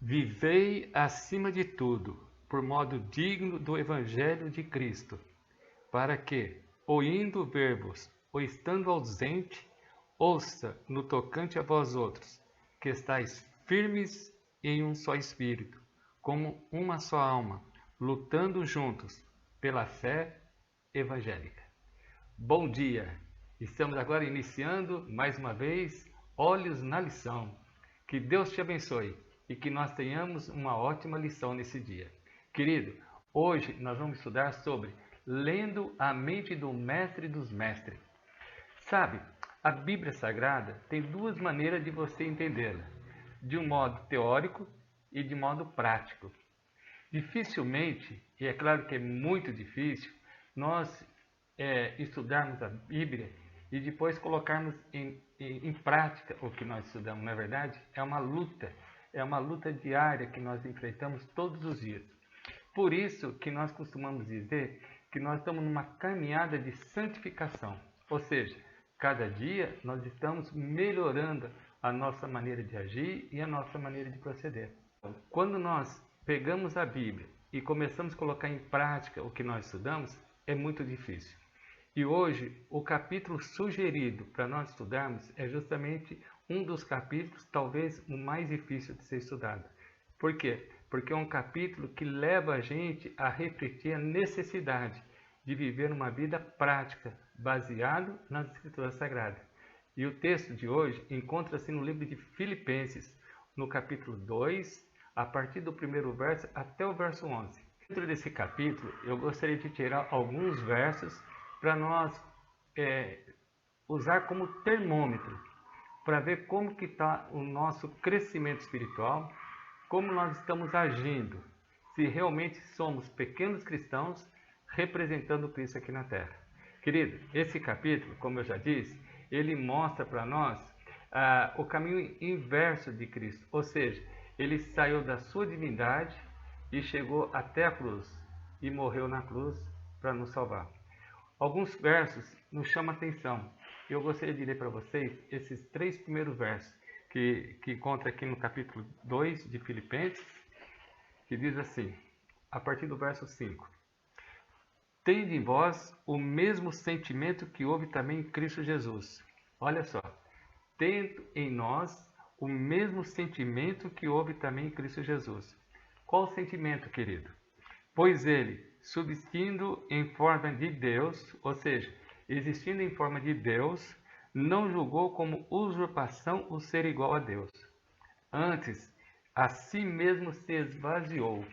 Vivei acima de tudo, por modo digno do Evangelho de Cristo, para que, ou indo ver-vos, ou estando ausente, ouça no tocante a vós outros, que estáis firmes em um só espírito, como uma só alma, lutando juntos pela fé evangélica. Bom dia! Estamos agora iniciando mais uma vez Olhos na Lição. Que Deus te abençoe e que nós tenhamos uma ótima lição nesse dia. Querido, hoje nós vamos estudar sobre lendo a mente do Mestre dos Mestres. Sabe, a Bíblia Sagrada tem duas maneiras de você entendê-la, de um modo teórico e de modo prático. Dificilmente, e é claro que é muito difícil, nós estudarmos a Bíblia e depois colocarmos em prática o que nós estudamos. Na verdade, é uma luta diária que nós enfrentamos todos os dias. Por isso que nós costumamos dizer que nós estamos numa caminhada de santificação, ou seja, cada dia nós estamos melhorando a nossa maneira de agir e a nossa maneira de proceder. Quando nós pegamos a Bíblia e começamos a colocar em prática o que nós estudamos, é muito difícil. E hoje, o capítulo sugerido para nós estudarmos é justamente um dos capítulos, talvez o mais difícil de ser estudado. Por quê? Porque é um capítulo que leva a gente a refletir a necessidade de viver uma vida prática, baseado nas Escrituras Sagradas. E o texto de hoje encontra-se no livro de Filipenses, no capítulo 2, a partir do primeiro verso até o verso 11. Dentro desse capítulo, eu gostaria de tirar alguns versos para nós usar como termômetro, para ver como que está o nosso crescimento espiritual, como nós estamos agindo, se realmente somos pequenos cristãos representando Cristo aqui na Terra. Querido, esse capítulo, como eu já disse, ele mostra para nós o caminho inverso de Cristo, ou seja, ele saiu da sua divindade e chegou até a cruz e morreu na cruz para nos salvar. Alguns versos nos chamam a atenção. Eu gostaria de ler para vocês esses 3 primeiros versos que encontra aqui no capítulo 2 de Filipenses, que diz assim, a partir do verso 5. Tende em vós o mesmo sentimento que houve também em Cristo Jesus. Olha só, tendo em nós o mesmo sentimento que houve também em Cristo Jesus. Qual o sentimento, querido? Pois ele, subsistindo em forma de Deus, ou seja, existindo em forma de Deus, não julgou como usurpação o ser igual a Deus. Antes, a si mesmo se esvaziou,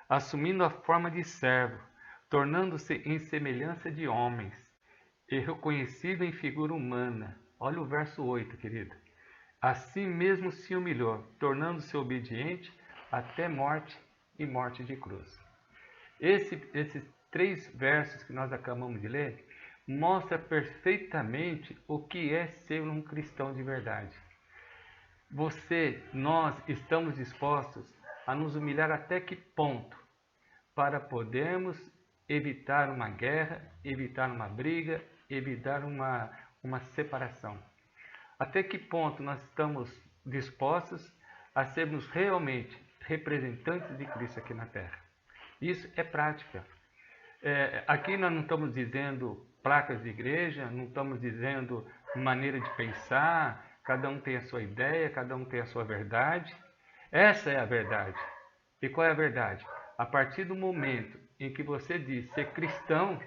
assumindo a forma de servo, tornando-se em semelhança de homens, e reconhecido em figura humana. Olha o verso 8, querido. A si mesmo se humilhou, tornando-se obediente até morte e morte de cruz. Esses 3 versos que nós acabamos de ler mostra perfeitamente o que é ser um cristão de verdade. Nós estamos dispostos a nos humilhar até que ponto para podermos evitar uma guerra, evitar uma briga, evitar uma separação. Até que ponto nós estamos dispostos a sermos realmente representantes de Cristo aqui na Terra. Isso é prática. Aqui nós não estamos dizendo placas de igreja, não estamos dizendo maneira de pensar, cada um tem a sua ideia, cada um tem a sua verdade. Essa é a verdade. E qual é a verdade? A partir do momento em que você diz ser cristão,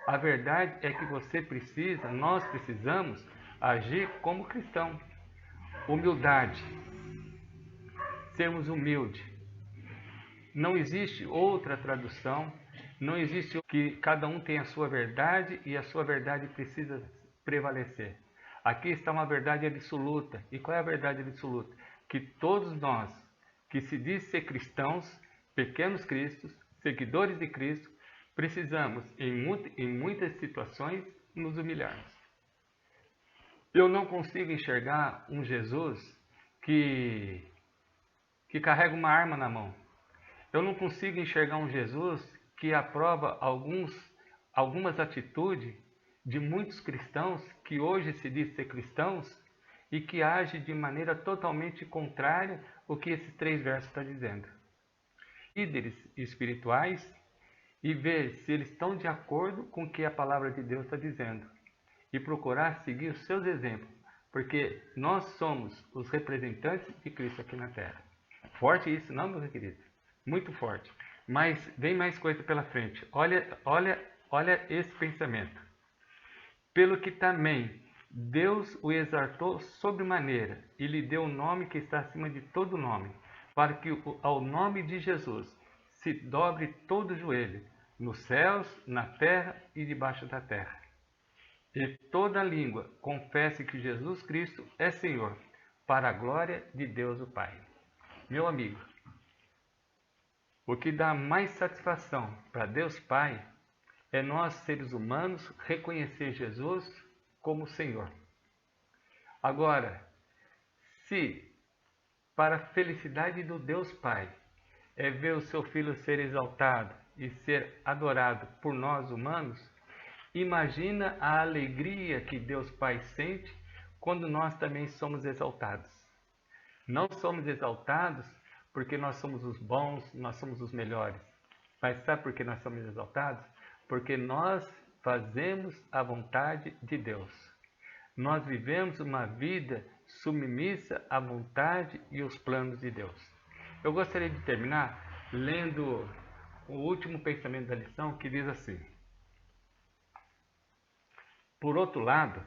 a verdade é que nós precisamos agir como cristão. Humildade. Sermos humildes. Não existe outra tradução, não existe que cada um tem a sua verdade e a sua verdade precisa prevalecer. Aqui está uma verdade absoluta. E qual é a verdade absoluta? Que todos nós, que se diz ser cristãos, pequenos cristos, seguidores de Cristo, precisamos, em muitas situações, nos humilharmos. Eu não consigo enxergar um Jesus que carrega uma arma na mão. Eu não consigo enxergar um Jesus que aprova algumas atitudes de muitos cristãos que hoje se diz ser cristãos e que age de maneira totalmente contrária ao que esses 3 versos estão dizendo. Líderes espirituais e ver se eles estão de acordo com o que a palavra de Deus está dizendo e procurar seguir os seus exemplos, porque nós somos os representantes de Cristo aqui na Terra. Forte isso, não, meus queridos? Muito forte. Mas vem mais coisa pela frente. Olha esse pensamento. Pelo que também Deus o exaltou sobremaneira e lhe deu o nome que está acima de todo nome, para que ao nome de Jesus se dobre todo o joelho, nos céus, na terra e debaixo da terra. E toda língua confesse que Jesus Cristo é Senhor, para a glória de Deus o Pai. Meu amigo, o que dá mais satisfação para Deus Pai é nós, seres humanos, reconhecer Jesus como Senhor. Agora, se para a felicidade do Deus Pai é ver o seu Filho ser exaltado e ser adorado por nós humanos, imagina a alegria que Deus Pai sente quando nós também somos exaltados. Não somos exaltados porque nós somos os bons, nós somos os melhores. Mas sabe por que nós somos exaltados? Porque nós fazemos a vontade de Deus. Nós vivemos uma vida submissa à vontade e aos planos de Deus. Eu gostaria de terminar lendo o último pensamento da lição, que diz assim: por outro lado,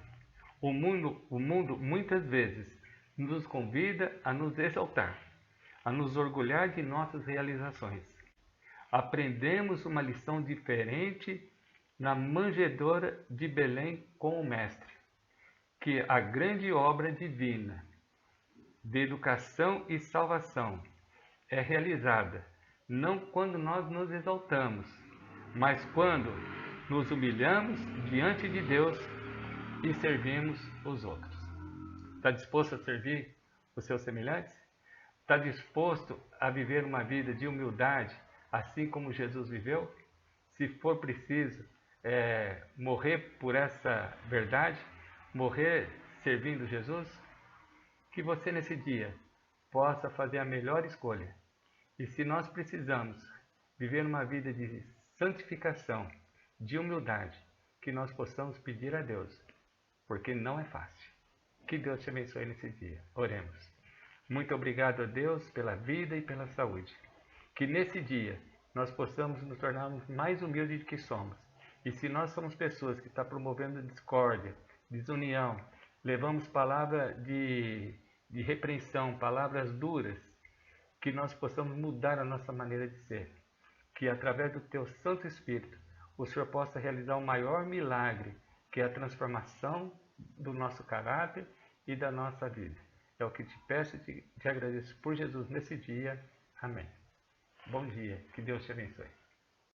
o mundo muitas vezes nos convida a nos exaltar, a nos orgulhar de nossas realizações. Aprendemos uma lição diferente na manjedoura de Belém com o Mestre, que a grande obra divina de educação e salvação é realizada não quando nós nos exaltamos, mas quando nos humilhamos diante de Deus e servimos os outros. Está disposto a servir os seus semelhantes? Está disposto a viver uma vida de humildade, assim como Jesus viveu? Se for preciso morrer por essa verdade, morrer servindo Jesus, que você nesse dia possa fazer a melhor escolha. E se nós precisamos viver uma vida de santificação, de humildade, que nós possamos pedir a Deus, porque não é fácil. Que Deus te abençoe nesse dia. Oremos. Muito obrigado a Deus pela vida e pela saúde. Que nesse dia nós possamos nos tornarmos mais humildes do que somos. E se nós somos pessoas que estão promovendo discórdia, desunião, levamos palavra de repreensão, palavras duras, que nós possamos mudar a nossa maneira de ser. Que através do Teu Santo Espírito, o Senhor possa realizar o maior milagre, que é a transformação do nosso caráter e da nossa vida. É o que te peço e te agradeço por Jesus nesse dia. Amém. Bom dia. Que Deus te abençoe.